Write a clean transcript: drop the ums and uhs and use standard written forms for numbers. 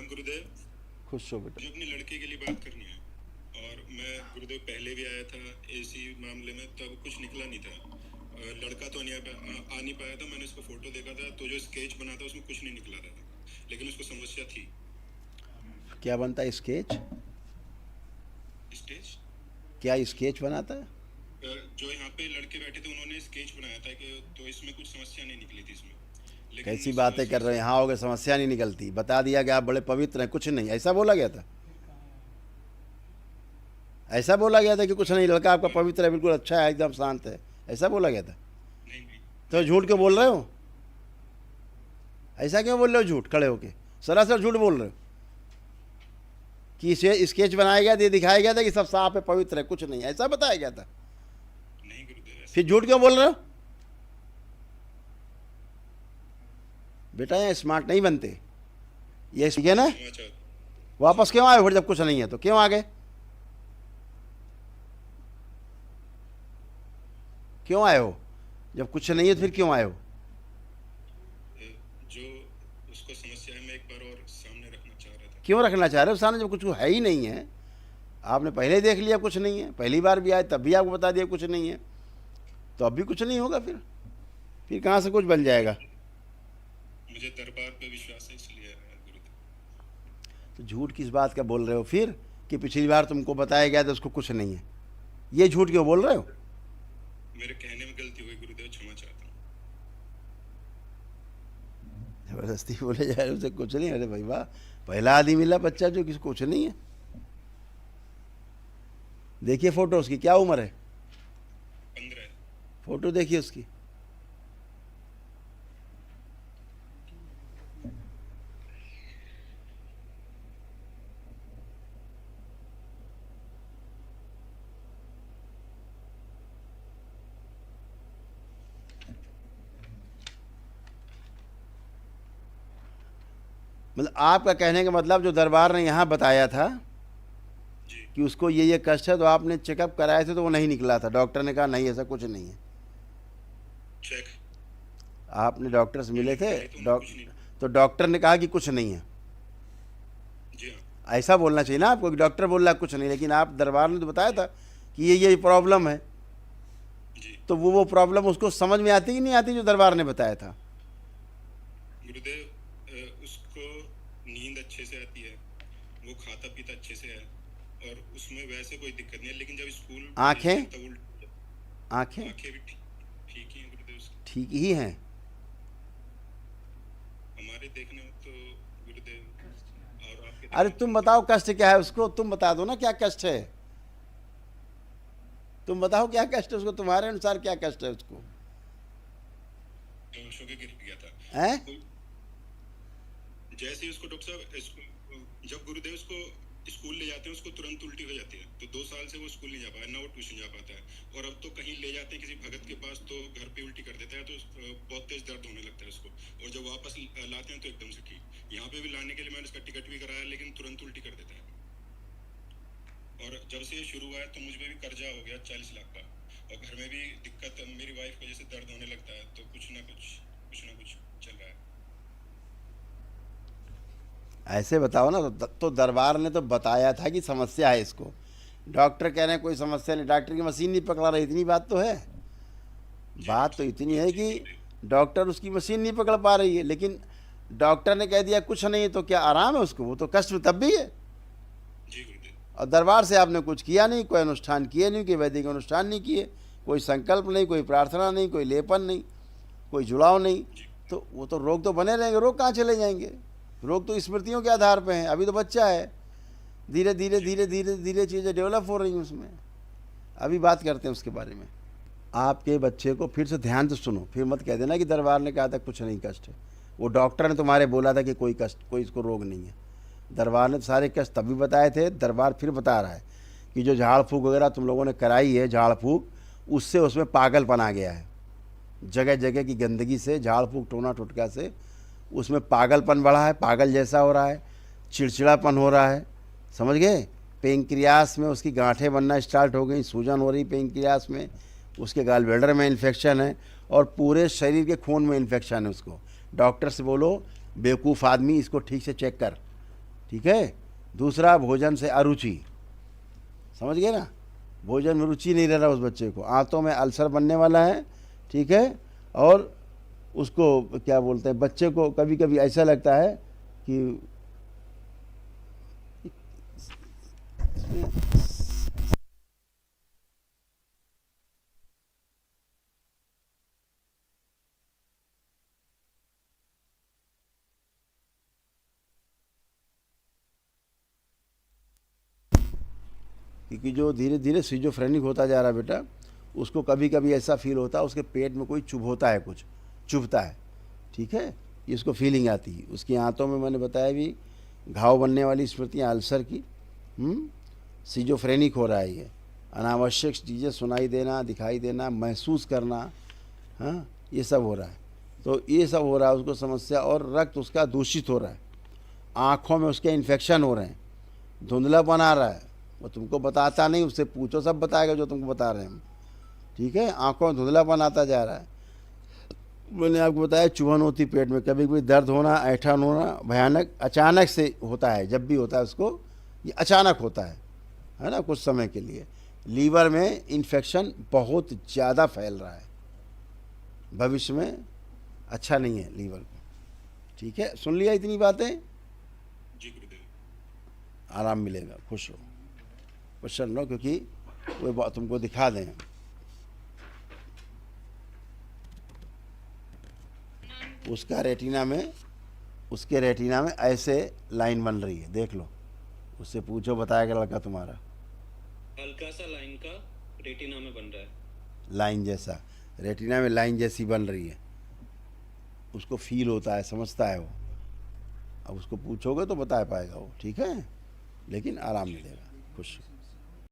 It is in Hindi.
प्रणाम गुरुदेव। खुश हो बेटा। मुझे अपनी लड़के के लिए बात करनी है। और मैं गुरुदेव पहले भी आया था इसी मामले में, तब कुछ निकला नहीं था। लड़का तो नहीं आ नहीं पाया था। मैंने उसको फोटो देखा था तो जो स्केच बना था उसमें कुछ नहीं निकला था, लेकिन उसको समस्या थी। क्या बनता है स्केच? स्टेज क्या स्केच बनाता है? जो यहाँ पे लड़के बैठे थे उन्होंने स्केच बनाया था कि तो इसमें कुछ समस्या नहीं निकली थी इसमें, लेकिन कैसी बातें कर रहे हैं? यहाँ हो गए समस्या नहीं निकलती, बता दिया कि आप बड़े पवित्र हैं, कुछ नहीं, ऐसा बोला गया था? ऐसा बोला गया था कि कुछ नहीं, लड़का आपका पवित्र है, बिल्कुल अच्छा है, एकदम शांत है, ऐसा बोला गया था? नहीं नहीं। तो झूठ क्यों बोल रहे हो? ऐसा क्यों बोल रहे हो झूठ खड़े होके? सरासर झूठ बोल रहे हो कि इसे स्केच बनाया गया था, ये दिखाया गया था कि सब साफ है, पवित्र है, कुछ नहीं, ऐसा बताया गया था? नहीं गुरुदेव, फिर झूठ क्यों बोल रहे हो? बेटा यहाँ स्मार्ट नहीं बनते, ये सीखे ना। समाचार वापस क्यों आए फिर जब कुछ नहीं है? तो क्यों आ गए? क्यों आए हो? जब कुछ नहीं है तो फिर क्यों आए हो? जो उसको समस्या है मैं एक बार और सामने रखना चाह रहा था। क्यों रखना चाह रहे हो सामने जब कुछ है ही नहीं है? आपने पहले देख लिया कुछ नहीं है, पहली बार भी आए तब भी आपको बता दिया कुछ नहीं है, तो अब भी कुछ नहीं होगा। फिर कहाँ से कुछ बन जाएगा? मुझे दरबार पे विश्वास है इसलिए आया गुरुदेव। तो झूठ किस बात का बोल रहे हो फिर कि पिछली बार तुमको बताया गया था उसको कुछ नहीं है? ये झूठ क्यों बोल रहे हो? मेरे कहने में गलती हुई गुरुदेव, क्षमा चाहता हूँ। जबरदस्ती बोले जा रहे हो उसे कुछ नहीं। अरे भाई वाह, पहला आदमी मिला बच्चा जो किसी कुछ नहीं है। देखिए फोटो उसकी, क्या उम्र है? 15 फोटो देखिए उसकी। मतलब आपका कहने का मतलब जो दरबार ने यहाँ बताया था जी। कि उसको ये कष्ट है, तो आपने चेकअप कराए थे तो वो नहीं निकला था, डॉक्टर ने कहा नहीं ऐसा कुछ नहीं है। चेक आपने डॉक्टर से मिले थे? कुछ नहीं। तो डॉक्टर ने कहा कि कुछ नहीं है। जी हाँ। ऐसा बोलना चाहिए ना आपको कि डॉक्टर बोल रहा है कुछ नहीं, लेकिन आप दरबार ने तो बताया था कि ये प्रॉब्लम है। जी तो वो प्रॉब्लम उसको समझ में आती कि नहीं आती जो दरबार ने बताया था? गुरुदेव, उसको नींद अच्छे से आती है, वो खाता पीता अच्छे से है और उसमें वैसे कोई दिक्कत नहीं है, लेकिन जब स्कूल आँखें? भेजते हैं तो आँखें आंखें भी ठीक ही हैं गुरुदेव उसकी। ठीक ही हैं? हमारे देखने में तो गुरुदेव, और आपके अरे देखने तुम में बताओ कष्ट क्या है उसको, तुम बता दो ना क्या कष्ट है। तुम बताओ क्या कष्ट है उसको, तुम्हारे अनुसार क्या कष्ट है उसको? तो होशों के गिर गया था। हैं? जैसे ही उसको डॉक्टर साहब जब गुरुदेव उसको स्कूल ले जाते हैं उसको तुरंत उल्टी हो जाती है, तो 2 साल से वो स्कूल नहीं जा पाया, ना वो ट्यूशन जा पाता है। और अब तो कहीं ले जाते हैं किसी भगत के पास तो घर पे उल्टी कर देता है, तो बहुत तेज दर्द होने लगता है उसको। और जब वापस लाते हैं तो एकदम से ठीक। यहाँ पे भी लाने के लिए मैंने उसका टिकट भी कराया, लेकिन तुरंत उल्टी कर देता है। और जब से ये शुरू हुआ है तो मुझ पे भी कर्जा हो गया 40 लाख का, और घर में भी दिक्कत, मेरी वाइफ को जैसे दर्द होने लगता है, तो कुछ ना कुछ चल रहा है। ऐसे बताओ ना। तो दरबार ने तो बताया था कि समस्या है इसको, डॉक्टर कह रहे हैं कोई समस्या नहीं, डॉक्टर की मशीन नहीं पकड़ा रही, इतनी बात तो है। बात तो इतनी है कि डॉक्टर उसकी मशीन नहीं पकड़ पा रही है, लेकिन डॉक्टर ने कह दिया कुछ नहीं, तो क्या आराम है उसको? वो तो कष्ट में तब भी है। जी गुरुदेव। और दरबार से आपने कुछ किया नहीं, कोई अनुष्ठान किए नहीं, कोई वैदिक अनुष्ठान नहीं किए, कोई संकल्प नहीं, कोई प्रार्थना नहीं, कोई लेपन नहीं, कोई जुड़ाव नहीं, तो वो तो रोग तो बने रहेंगे। रोग कहाँ चले जाएंगे? रोग तो स्मृतियों के आधार पे हैं। अभी तो बच्चा है, धीरे धीरे धीरे धीरे धीरे चीज़ें डेवलप हो रही हैं उसमें। अभी बात करते हैं उसके बारे में। आपके बच्चे को फिर से ध्यान से सुनो, फिर मत कह देना कि दरबार ने कहा था कुछ नहीं कष्ट है। वो डॉक्टर ने तुम्हारे बोला था कि कोई कष्ट, कोई इसको रोग नहीं है। दरबार ने सारे कष्ट तभी बताए थे, दरबार फिर बता रहा है कि जो झाड़ फूक वगैरह तुम लोगों ने कराई है, झाड़ फूक, उससे उसमें पागलपन आ गया है। जगह जगह की गंदगी से, झाड़ फूक टोना टुटका से उसमें पागलपन बढ़ा है, पागल जैसा हो रहा है, चिड़चिड़ापन हो रहा है, समझ गए? पेंक्रियास में उसकी गांठें बनना स्टार्ट हो गई, सूजन हो रही पेंक्रियास में, उसके गाल ब्लैडर में इन्फेक्शन है और पूरे शरीर के खून में इन्फेक्शन है उसको। डॉक्टर से बोलो बेवकूफ़ आदमी, इसको ठीक से चेक कर, ठीक है। दूसरा, भोजन से अरुचि, समझ गए ना, भोजन में रुचि नहीं रह रहा उस बच्चे को, आंतों में अल्सर बनने वाला है, ठीक है। और उसको क्या बोलते हैं, बच्चे को कभी कभी ऐसा लगता है कि क्योंकि जो धीरे धीरे सिजोफ्रेनिक होता जा रहा है बेटा, उसको कभी कभी ऐसा फील होता है उसके पेट में कोई चुभोता है, कुछ चुभता है, ठीक है, ये उसको फीलिंग आती है। उसकी आंतों में मैंने बताया भी घाव बनने वाली स्मृतियाँ अल्सर की, सिजोफ्रेनिक हो रहा है ये, अनावश्यक चीज़ें सुनाई देना, दिखाई देना, महसूस करना, हाँ, ये सब हो रहा है। तो ये सब हो रहा है उसको समस्या, और रक्त उसका दूषित हो रहा है, आँखों में उसके इन्फेक्शन हो रहे हैं, धुंधलापन आ रहा है, वो तुमको बताता नहीं, उससे पूछो सब बताएगा जो तुमको बता रहे हैं हम, ठीक है। आँखों में धुंधलापन आता जा रहा है, मैंने आपको बताया चुभन होती पेट में, कभी कभी दर्द होना, ऐंठन होना, भयानक अचानक से होता है, जब भी होता है उसको ये अचानक होता है ना, कुछ समय के लिए। लीवर में इन्फेक्शन बहुत ज़्यादा फैल रहा है, भविष्य में अच्छा नहीं है लीवर को, ठीक है। सुन लिया इतनी बातें, जी गुरुदेव। आराम मिलेगा, खुश हो, क्वेश्चन लो, क्योंकि वो बात तुमको दिखा दें। उसका रेटिना में, उसके रेटिना में ऐसे लाइन बन रही है, देख लो, उससे पूछो, बताएगा लड़का तुम्हारा। हल्का सा लाइन का रेटिना में बन रहा है, लाइन जैसा, रेटिना में लाइन जैसी बन रही है, उसको फील होता है, समझता है वो। अब उसको पूछोगे तो बता पाएगा वो, ठीक है, लेकिन आराम मिलेगा, खुश।